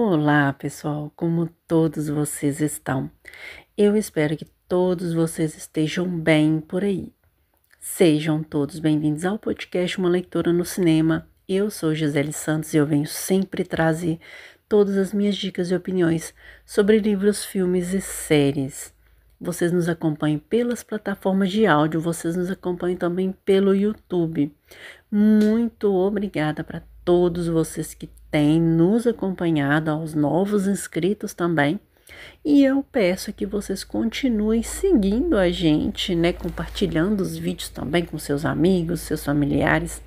Olá, pessoal, como todos vocês estão? Eu espero que todos vocês estejam bem por aí. Sejam todos bem-vindos ao podcast Uma Leitura no Cinema. Eu sou Gisele Santos e eu venho sempre trazer todas as minhas dicas e opiniões sobre livros, filmes e séries. Vocês nos acompanham pelas plataformas de áudio, vocês nos acompanham também pelo YouTube. Muito obrigada para todos vocês que têm nos acompanhado, aos novos inscritos também. E eu peço que vocês continuem seguindo a gente, né? Compartilhando os vídeos também com seus amigos, seus familiares,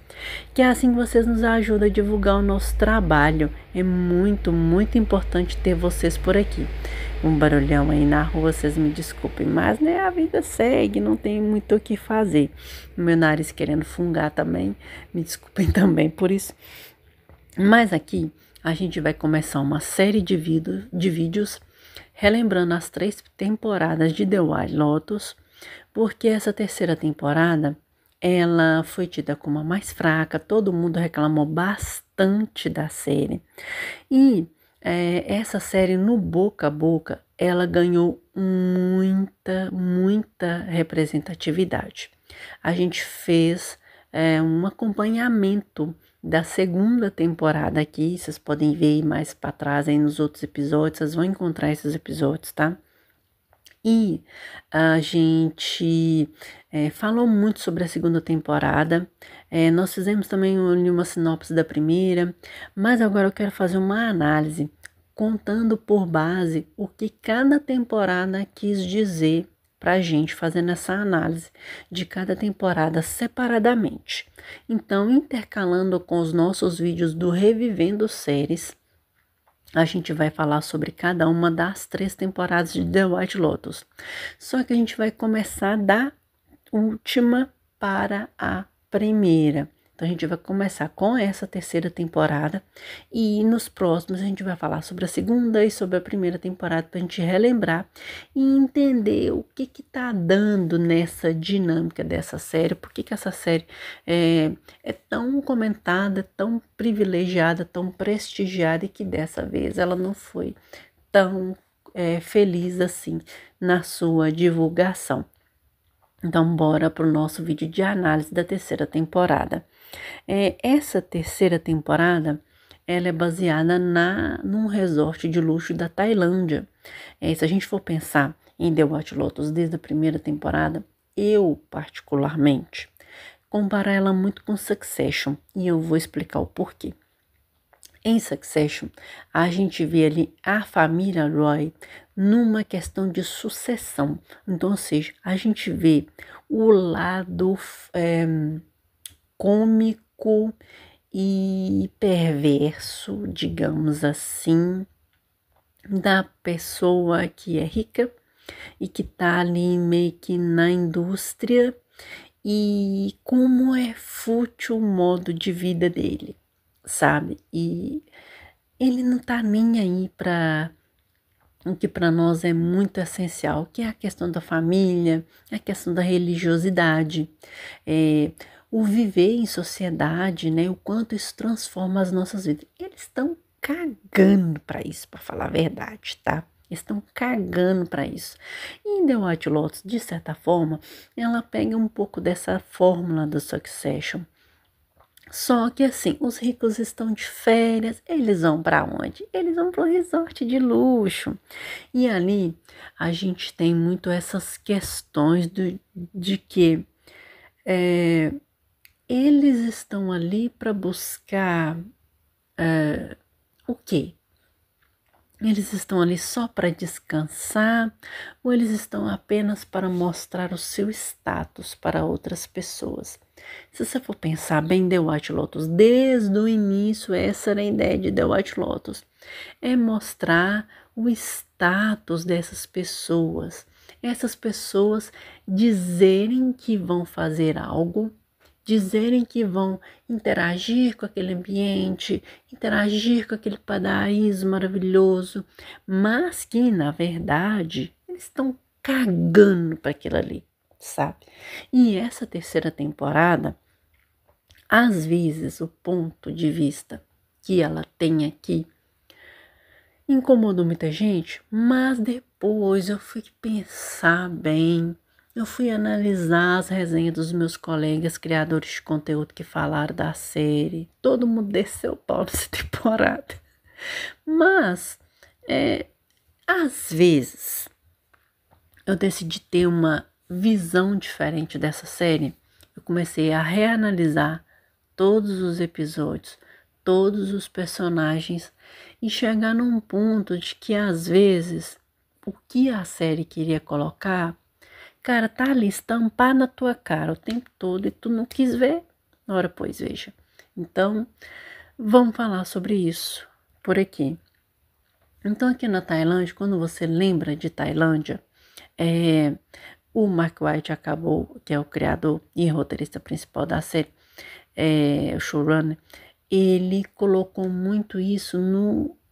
que é assim que vocês nos ajudam a divulgar o nosso trabalho. É muito importante ter vocês por aqui. Um barulhão aí na rua, vocês me desculpem, mas né, a vida segue, não tem muito o que fazer. Meu nariz querendo fungar também, me desculpem também por isso. Mas aqui a gente vai começar uma série de vídeos relembrando as 3 temporadas de The White Lotus, porque essa terceira temporada ela foi tida como a mais fraca, todo mundo reclamou bastante da série. E essa série, no boca a boca, ela ganhou muita representatividade. A gente fez um acompanhamento da segunda temporada aqui, vocês podem ver mais para trás aí nos outros episódios, vocês vão encontrar esses episódios, tá? E a gente falou muito sobre a segunda temporada, nós fizemos também uma sinopse da primeira, mas agora eu quero fazer uma análise, contando por base o que cada temporada quis dizer pra gente, fazendo essa análise de cada temporada separadamente. Então, intercalando com os nossos vídeos do Revivendo Séries, a gente vai falar sobre cada uma das 3 temporadas de The White Lotus. Só que a gente vai começar da última para a primeira. Então, a gente vai começar com essa terceira temporada e nos próximos a gente vai falar sobre a segunda e sobre a primeira temporada para a gente relembrar e entender o que tá dando nessa dinâmica dessa série, por que essa série é tão comentada, tão privilegiada, tão prestigiada e que dessa vez ela não foi tão feliz assim na sua divulgação. Então, bora para o nosso vídeo de análise da terceira temporada. Essa terceira temporada, ela é baseada num resort de luxo da Tailândia. Se a gente for pensar em The White Lotus desde a primeira temporada, eu, particularmente, comparo ela muito com Succession, e eu vou explicar o porquê. Em Succession, a gente vê ali a família Roy numa questão de sucessão. Então, ou seja, a gente vê o lado cômico e perverso, digamos assim, da pessoa que é rica e que tá ali meio que na indústria e como é fútil o modo de vida dele, sabe? E ele não tá nem aí para o que para nós é muito essencial, que é a questão da família, a questão da religiosidade, o viver em sociedade, né? O quanto isso transforma as nossas vidas. Eles estão cagando para isso, para falar a verdade, tá? Eles estão cagando para isso. E em The White Lotus, de certa forma, ela pega um pouco dessa fórmula do Succession. Só que assim, os ricos estão de férias, eles vão para onde? Eles vão para um resort de luxo. E ali a gente tem muito essas questões de que eles estão ali para buscar o quê? Eles estão ali só para descansar ou eles estão apenas para mostrar o seu status para outras pessoas? Se você for pensar bem, The White Lotus, desde o início, essa era a ideia de The White Lotus, é mostrar o status dessas pessoas. Essas pessoas dizerem que vão fazer algo, dizerem que vão interagir com aquele ambiente, interagir com aquele paraíso maravilhoso, mas que, na verdade, eles estão cagando para aquilo ali, sabe? E essa terceira temporada, às vezes, o ponto de vista que ela tem aqui incomodou muita gente, mas depois eu fui pensar bem, eu fui analisar as resenhas dos meus colegas criadores de conteúdo que falaram da série. Todo mundo desceu o pau nessa temporada. Mas, às vezes, eu decidi ter uma visão diferente dessa série. Eu comecei a reanalisar todos os episódios, todos os personagens e chegar num ponto de que às vezes o que a série queria colocar, cara, tá ali estampar na tua cara o tempo todo e tu não quis ver. Ora, pois veja. Então, vamos falar sobre isso por aqui. Então, aqui na Tailândia, quando você lembra de Tailândia, o Mark White acabou, que é o criador e roteirista principal da série, o showrunner, ele colocou muito isso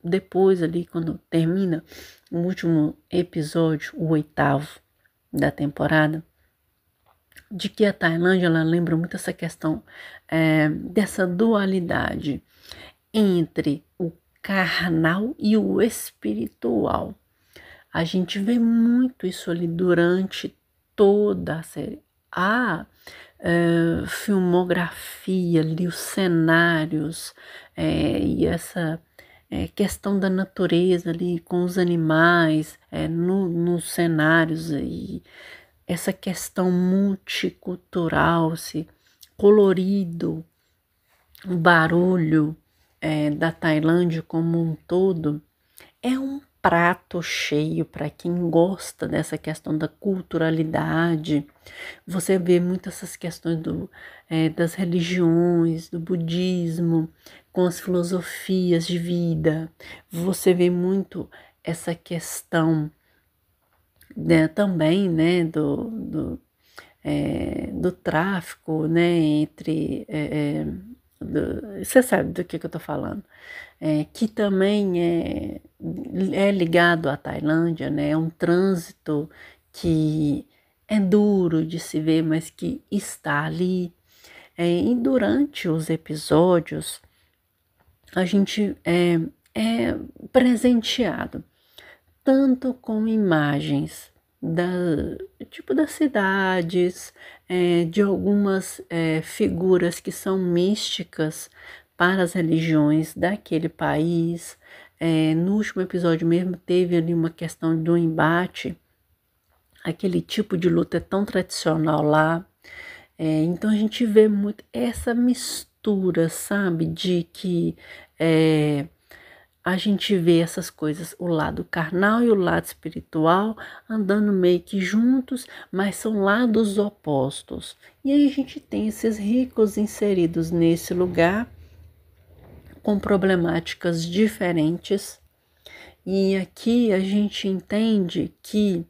depois ali, quando termina o último episódio, o 8º da temporada, de que a Tailândia, ela lembra muito essa questão dessa dualidade entre o carnal e o espiritual. A gente vê muito isso ali durante toda a série. A filmografia ali, os cenários e essa questão da natureza ali com os animais nos cenários e essa questão multicultural, colorido, o barulho da Tailândia como um todo é um prato cheio para quem gosta dessa questão da culturalidade. Você vê muito essas questões das religiões, do budismo, com as filosofias de vida. Você vê muito essa questão também, né, do tráfico, né, entre... você sabe do que eu tô falando. Que também é ligado à Tailândia, né? É um trânsito que é duro de se ver, mas que está ali. E durante os episódios, a gente é presenteado tanto com imagens das cidades, de algumas figuras que são místicas para as religiões daquele país. No último episódio mesmo teve ali uma questão do embate, aquele tipo de luta é tão tradicional lá. Então a gente vê muito essa mistura, sabe, de que a gente vê essas coisas, o lado carnal e o lado espiritual andando meio que juntos, mas são lados opostos. E aí a gente tem esses ricos inseridos nesse lugar com problemáticas diferentes. E aqui a gente entende que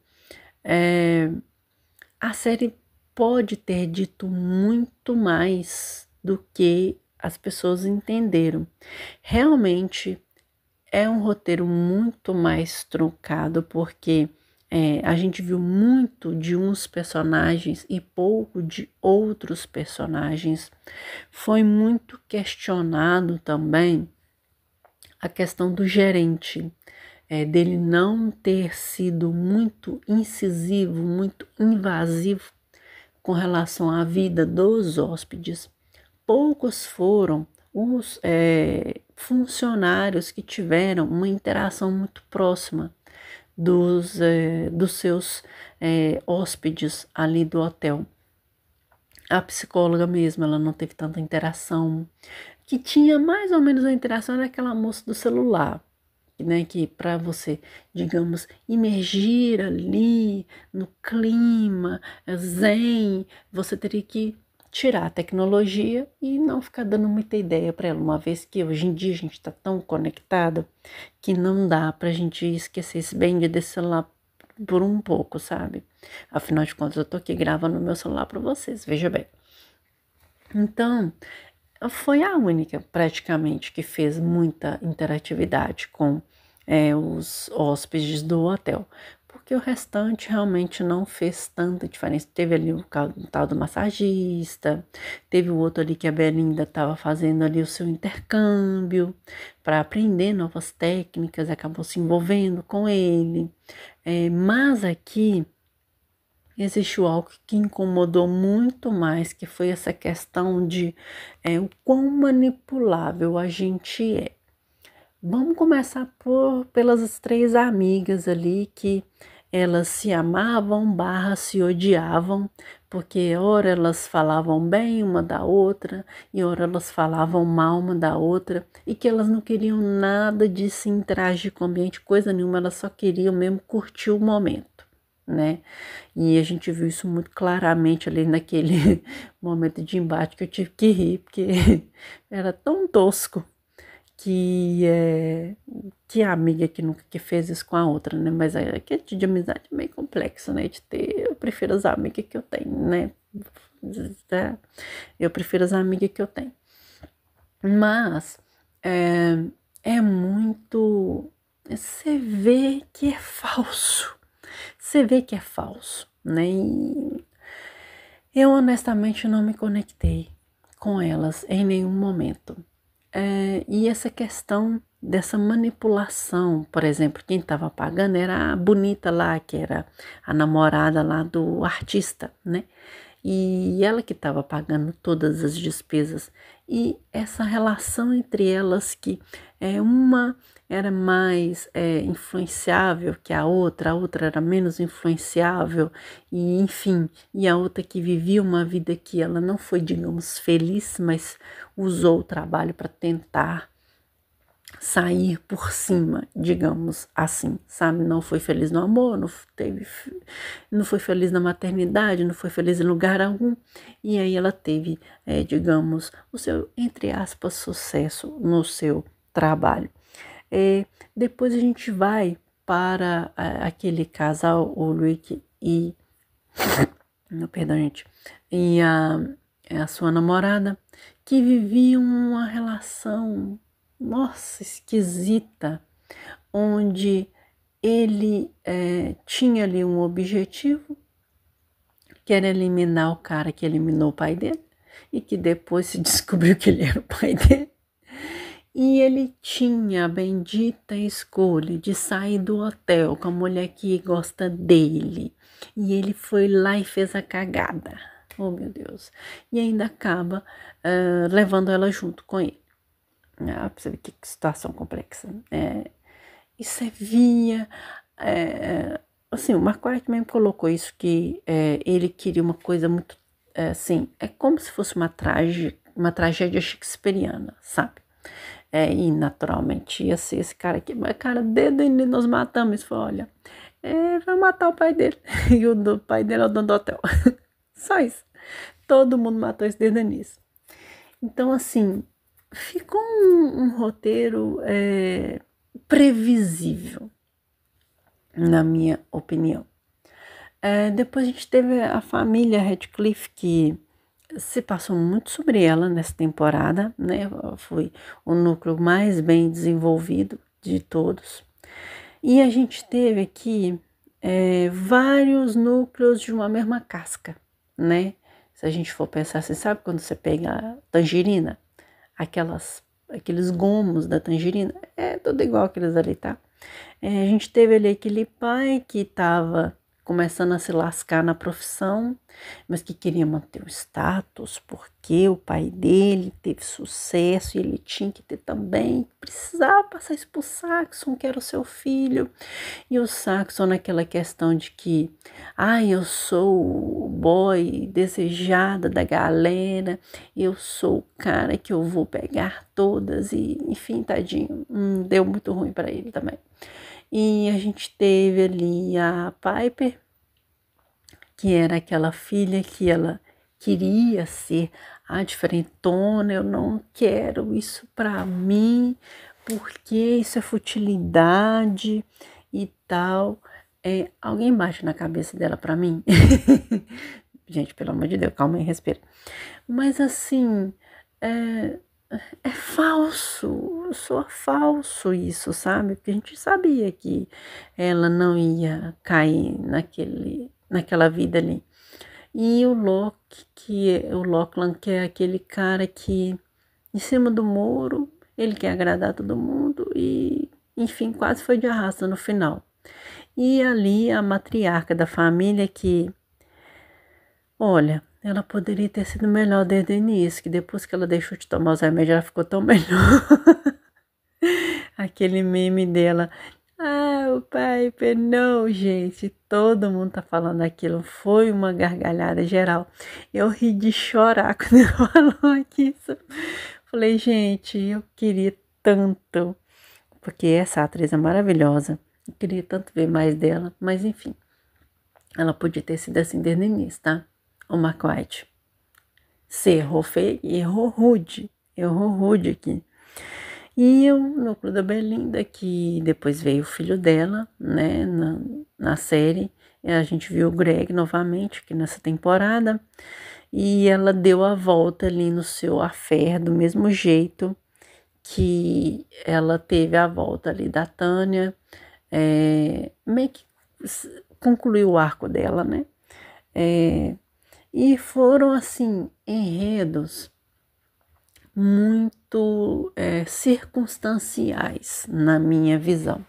a série pode ter dito muito mais do que as pessoas entenderam. Realmente é um roteiro muito mais truncado, porque a gente viu muito de uns personagens e pouco de outros personagens. Foi muito questionado também a questão do gerente, dele não ter sido muito incisivo, muito invasivo com relação à vida dos hóspedes. Poucos foram os funcionários que tiveram uma interação muito próxima dos seus hóspedes ali do hotel. A psicóloga mesmo, ela não teve tanta interação. Que tinha mais ou menos a interação era aquela moça do celular, né, que para você, digamos, imergir ali no clima zen, você teria que tirar a tecnologia e não ficar dando muita ideia para ela, uma vez que hoje em dia a gente está tão conectado que não dá para a gente esquecer esse bem desse celular por um pouco, sabe? Afinal de contas, eu tô aqui gravando no meu celular para vocês, veja bem. Então, foi a única praticamente que fez muita interatividade com os hóspedes do hotel, porque o restante realmente não fez tanta diferença. Teve ali o tal do massagista, teve o outro ali que a Belinda estava fazendo ali o seu intercâmbio para aprender novas técnicas, acabou se envolvendo com ele. Mas aqui existiu algo que incomodou muito mais, que foi essa questão de o quão manipulável a gente é. Vamos começar pelas três amigas ali que elas se amavam, se odiavam, porque ora elas falavam bem uma da outra e ora elas falavam mal uma da outra e que elas não queriam nada de se interagir com o ambiente, coisa nenhuma, elas só queriam mesmo curtir o momento, né? E a gente viu isso muito claramente ali naquele momento de embate que eu tive que rir, porque era tão tosco que a amiga que fez isso com a outra, né? Mas a questão de amizade é meio complexo, né? Eu prefiro as amigas que eu tenho, né? Eu prefiro as amigas que eu tenho. Mas é muito... Você vê que é falso. Você vê que é falso, né? E eu honestamente não me conectei com elas em nenhum momento. E essa questão dessa manipulação, por exemplo, quem estava pagando era a bonita lá, que era a namorada lá do artista, né? E ela que estava pagando todas as despesas. E essa relação entre elas, que uma era mais influenciável que a outra era menos influenciável, e enfim, e a outra que vivia uma vida que ela não foi, digamos, feliz, mas usou o trabalho para tentar sair por cima, digamos assim, sabe? Não foi feliz no amor, não foi feliz na maternidade, não foi feliz em lugar algum. E aí ela teve, digamos, o seu, entre aspas, sucesso no seu trabalho. Depois a gente vai para aquele casal, o Rick e... Não, perdão, gente. E a sua namorada, que viviam uma relação, nossa, esquisita, onde ele tinha ali um objetivo, que era eliminar o cara que eliminou o pai dele, e que depois se descobriu que ele era o pai dele. E ele tinha a bendita escolha de sair do hotel com a mulher que gosta dele. E ele foi lá e fez a cagada. Oh, meu Deus. E ainda acaba levando ela junto com ele. Pra você ver que situação complexa. E você via... assim, o Marco Arlt mesmo colocou isso, que ele queria uma coisa muito... assim, é como se fosse uma tragédia shakespeariana, sabe? E naturalmente ia ser esse cara aqui, mas cara, desde ele nós matamos, ele falou, olha, vai matar o pai dele, e o pai dele é o dono do hotel, só isso, todo mundo matou esse desde o início. Então assim, ficou um roteiro previsível, na minha opinião. Depois a gente teve a família Radcliffe, que se passou muito sobre ela nessa temporada, né? Foi o núcleo mais bem desenvolvido de todos. E a gente teve aqui vários núcleos de uma mesma casca, né? Se a gente for pensar, você sabe quando você pega a tangerina? Aqueles gomos da tangerina, tudo igual aqueles ali, tá? A gente teve ali aquele pai que estava começando a se lascar na profissão, mas que queria manter o status, porque o pai dele teve sucesso e ele tinha que ter também, precisava passar isso pro Saxon, que era o seu filho, e o Saxon naquela questão de que, eu sou o boy desejada da galera, eu sou o cara que eu vou pegar todas, e enfim, tadinho, deu muito ruim para ele também. E a gente teve ali a Piper, que era aquela filha que ela queria ser a diferentona. Eu não quero isso pra mim, porque isso é futilidade e tal. Alguém bate na cabeça dela pra mim? Gente, pelo amor de Deus, calma aí, respira. Mas assim, é falso, soa falso isso, sabe? Porque a gente sabia que ela não ia cair naquela vida ali. E o Lachlan, que é aquele cara que, em cima do muro, ele quer agradar todo mundo e, enfim, quase foi de arrasto no final. E ali a matriarca da família que, olha, ela poderia ter sido melhor desde o início, que depois que ela deixou de tomar os remédios, ela ficou tão melhor. Aquele meme dela. Ah, o pai penou, gente. Todo mundo tá falando aquilo. Foi uma gargalhada geral. Eu ri de chorar quando ela falou isso. Falei, gente, eu queria tanto. Porque essa atriz é maravilhosa. Eu queria tanto ver mais dela. Mas enfim, ela podia ter sido assim desde o início, tá? O Mark White. Se errou feio e errou rude. Errou rude aqui. E o núcleo da Belinda, que depois veio o filho dela, né, na série. E a gente viu o Greg novamente aqui nessa temporada. E ela deu a volta ali no seu affair do mesmo jeito que ela teve a volta ali da Tânia. Meio que concluiu o arco dela, né? E foram, assim, enredos muito circunstanciais na minha visão.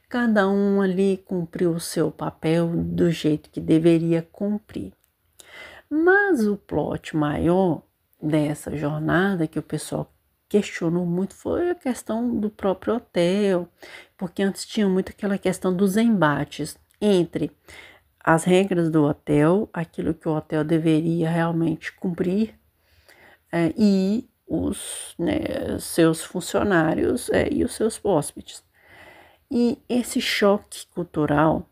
Cada um ali cumpriu o seu papel do jeito que deveria cumprir. Mas o plot maior dessa jornada que o pessoal questionou muito foi a questão do próprio hotel, porque antes tinha muito aquela questão dos embates entre as regras do hotel, aquilo que o hotel deveria realmente cumprir, e os, né, seus funcionários e os seus hóspedes. E esse choque cultural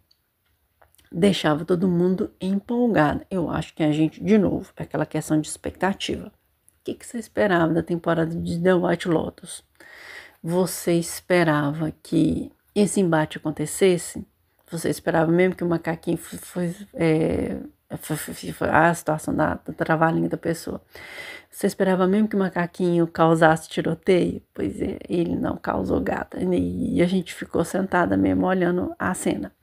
deixava todo mundo empolgado. Eu acho que a gente, de novo, aquela questão de expectativa. O que você esperava da temporada de The White Lotus? Você esperava que esse embate acontecesse? Você esperava mesmo que o macaquinho a situação do trabalhinho da pessoa. Você esperava mesmo que o macaquinho causasse tiroteio? Pois é, ele não causou gata. E a gente ficou sentada mesmo olhando a cena.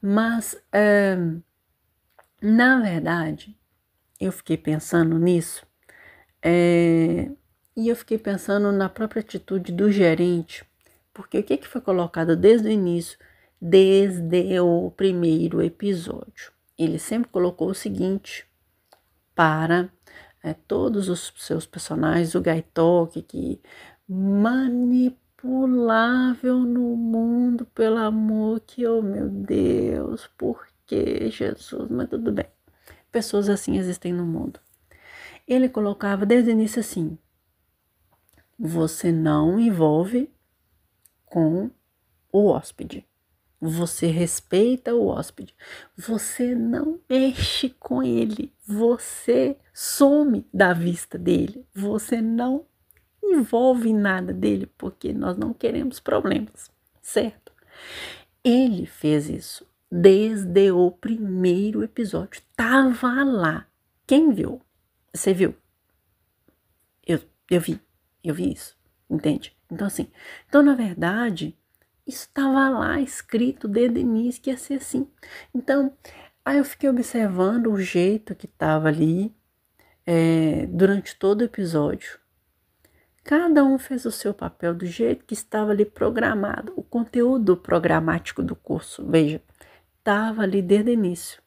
Mas, na verdade, eu fiquei pensando nisso. E eu fiquei pensando na própria atitude do gerente. Porque o que foi colocado desde o início, desde o primeiro episódio? Ele sempre colocou o seguinte para todos os seus personagens, o Gaitok, que manipulável no mundo, pelo amor que, oh meu Deus, por que Jesus? Mas tudo bem, pessoas assim existem no mundo. Ele colocava desde o início assim, você não envolve com o hóspede. Você respeita o hóspede. Você não mexe com ele. Você some da vista dele. Você não envolve nada dele, porque nós não queremos problemas, certo? Ele fez isso desde o primeiro episódio. Tava lá. Quem viu? Você viu? Eu vi isso, entende? Então assim, na verdade, isso estava lá escrito desde o início que ia ser assim. Então, aí eu fiquei observando o jeito que estava ali durante todo o episódio. Cada um fez o seu papel do jeito que estava ali programado. O conteúdo programático do curso, veja, estava ali desde o início.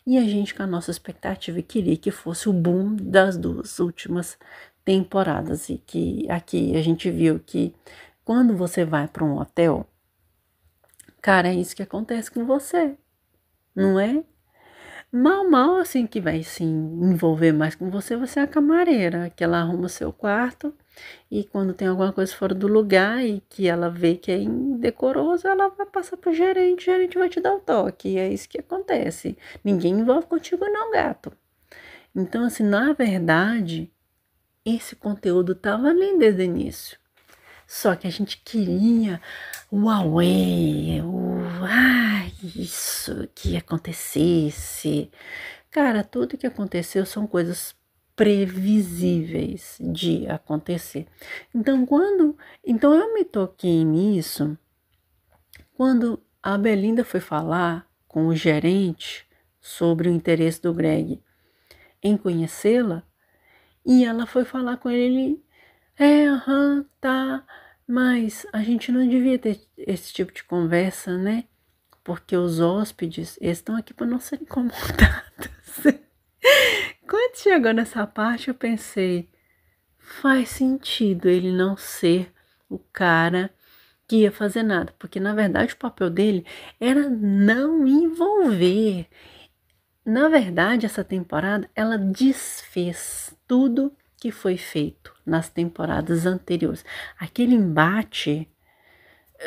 E a gente, com a nossa expectativa, queria que fosse o boom das duas últimas temporadas. E que aqui a gente viu que quando você vai para um hotel, cara, é isso que acontece com você, não é? Mal assim que vai se envolver mais com você, você é a camareira, que ela arruma o seu quarto e quando tem alguma coisa fora do lugar e que ela vê que é indecoroso, ela vai passar pro gerente, o gerente vai te dar o toque, e é isso que acontece. Ninguém envolve contigo não, gato. Então, assim, na verdade, esse conteúdo tava ali desde o início. Só que a gente queria o Huawei, isso que acontecesse. Cara, tudo que aconteceu são coisas previsíveis de acontecer. Então eu me toquei nisso quando a Belinda foi falar com o gerente sobre o interesse do Greg em conhecê-la, e ela foi falar com ele, tá, mas a gente não devia ter esse tipo de conversa, né? Porque os hóspedes estão aqui para não serem incomodados. Quando chegou nessa parte, eu pensei, faz sentido ele não ser o cara que ia fazer nada, porque na verdade o papel dele era não envolver. Na verdade, essa temporada ela desfez tudo que foi feito nas temporadas anteriores. Aquele embate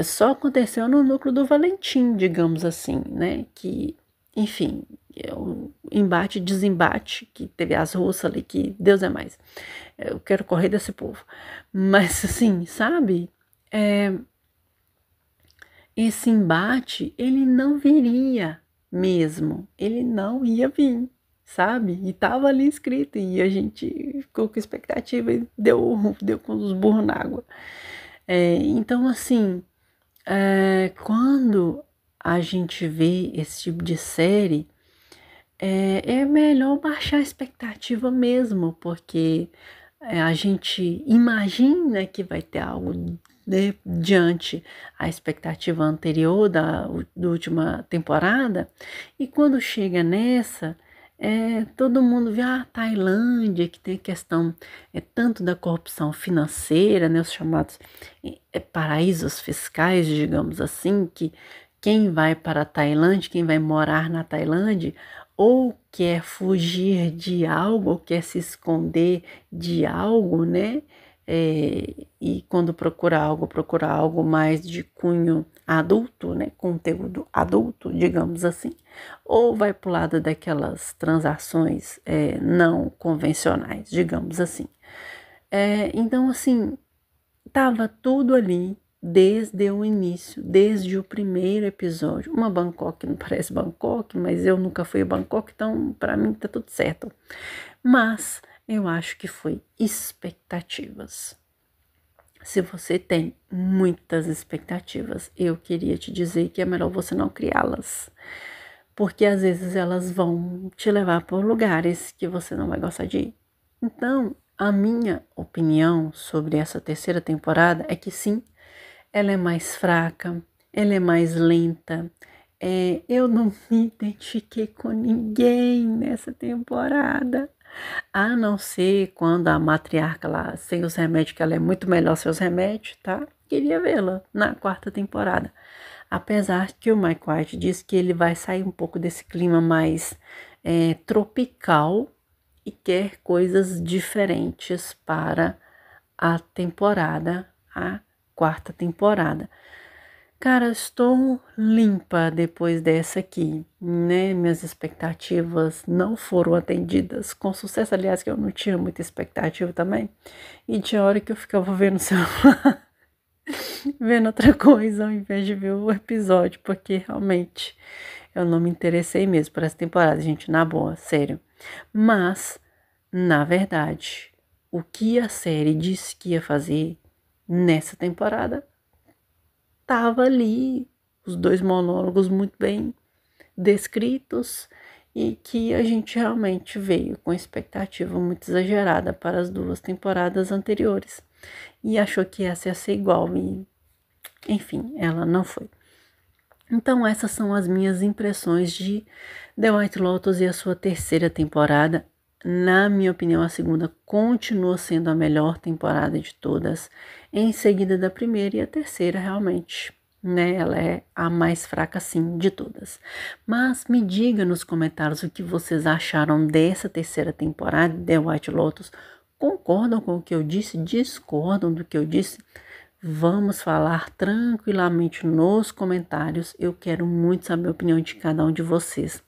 só aconteceu no núcleo do Valentim, digamos assim, né? Que, enfim, é um embate, desembate, que teve as russas ali, que Deus é mais. Eu quero correr desse povo. Mas, assim, sabe? Esse embate, ele não viria mesmo. Ele não ia vir, sabe? E tava ali escrito, e a gente ficou com expectativa e deu com os burros na água. Então, assim, quando a gente vê esse tipo de série, é melhor baixar a expectativa mesmo, porque a gente imagina que vai ter algo diante a expectativa anterior da última temporada, e quando chega nessa, todo mundo vê a Tailândia, que tem a questão tanto da corrupção financeira, né, os chamados paraísos fiscais, digamos assim, que quem vai para a Tailândia, quem vai morar na Tailândia, ou quer fugir de algo, ou quer se esconder de algo, né? E quando procura algo mais de cunho adulto, né? Conteúdo adulto, digamos assim, ou vai para o lado daquelas transações não convencionais, digamos assim. Então, assim, tava tudo ali desde o início, desde o primeiro episódio. Uma Bangkok não parece Bangkok, mas eu nunca fui a Bangkok, então para mim tá tudo certo. Mas eu acho que foi expectativas. Se você tem muitas expectativas, eu queria te dizer que é melhor você não criá-las, porque às vezes elas vão te levar por lugares que você não vai gostar de ir. Então, a minha opinião sobre essa terceira temporada é que sim, ela é mais fraca, ela é mais lenta. Eu não me identifiquei com ninguém nessa temporada, a não ser quando a matriarca lá, sem os remédios, que ela é muito melhor sem os remédios, tá? Queria vê-la na quarta temporada. Apesar que o Mike White disse que ele vai sair um pouco desse clima mais tropical e quer coisas diferentes para a temporada, a quarta temporada. Cara, estou limpa depois dessa aqui, né? Minhas expectativas não foram atendidas com sucesso. Aliás, que eu não tinha muita expectativa também. E tinha hora que eu ficava vendo o celular, vendo outra coisa ao invés de ver o episódio, porque realmente eu não me interessei mesmo por essa temporada, gente, na boa, sério. Mas, na verdade, o que a série disse que ia fazer nessa temporada tava ali, os dois monólogos muito bem descritos, e que a gente realmente veio com expectativa muito exagerada para as duas temporadas anteriores e achou que essa ia ser igual, e enfim, ela não foi. Então essas são as minhas impressões de The White Lotus e a sua terceira temporada. Na minha opinião, a segunda continua sendo a melhor temporada de todas, em seguida da primeira, e a terceira realmente, né? Ela é a mais fraca, sim, de todas. Mas me diga nos comentários o que vocês acharam dessa terceira temporada de The White Lotus. Concordam com o que eu disse? Discordam do que eu disse? Vamos falar tranquilamente nos comentários. Eu quero muito saber a opinião de cada um de vocês.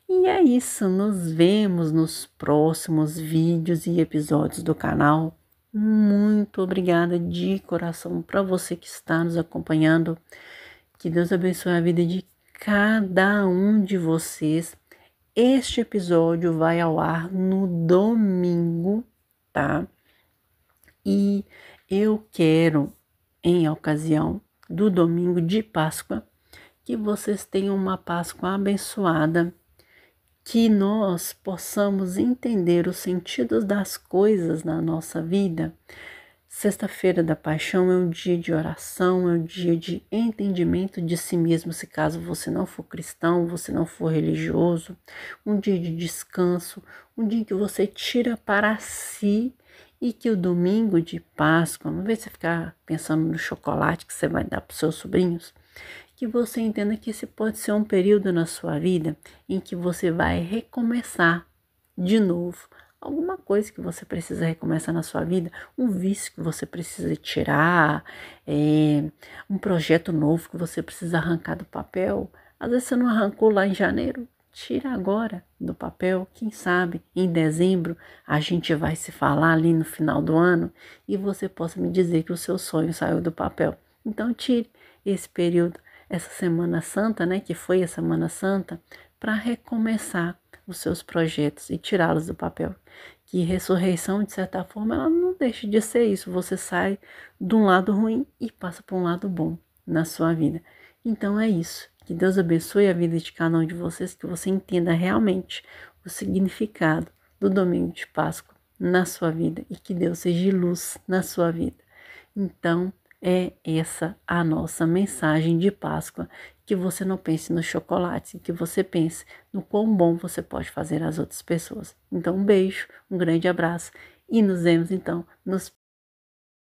E é isso, nos vemos nos próximos vídeos e episódios do canal. Muito obrigada de coração para você que está nos acompanhando. Que Deus abençoe a vida de cada um de vocês. este episódio vai ao ar no domingo, tá? E eu quero, em ocasião do domingo de Páscoa, que vocês tenham uma Páscoa abençoada, que nós possamos entender os sentidos das coisas na nossa vida. Sexta-feira da Paixão é um dia de oração, é um dia de entendimento de si mesmo, se caso você não for cristão, você não for religioso, um dia de descanso, um dia que você tira para si e que o domingo de Páscoa, não vez você ficar pensando no chocolate que você vai dar para os seus sobrinhos, que você entenda que esse pode ser um período na sua vida em que você vai recomeçar de novo. Alguma coisa que você precisa recomeçar na sua vida, um vício que você precisa tirar, um projeto novo que você precisa arrancar do papel. Às vezes você não arrancou lá em janeiro, tira agora do papel. Quem sabe em dezembro a gente vai se falar ali no final do ano e você possa me dizer que o seu sonho saiu do papel. Então tire esse período, essa Semana Santa, né, que foi a Semana Santa, para recomeçar os seus projetos e tirá-los do papel. Que ressurreição, de certa forma, ela não deixa de ser isso. Você sai de um lado ruim e passa para um lado bom na sua vida. Então é isso. Que Deus abençoe a vida de cada um de vocês, que você entenda realmente o significado do domingo de Páscoa na sua vida e que Deus seja luz na sua vida. Então, é essa a nossa mensagem de Páscoa, que você não pense no chocolate, que você pense no quão bom você pode fazer às outras pessoas. Então, um beijo, um grande abraço e nos vemos então nos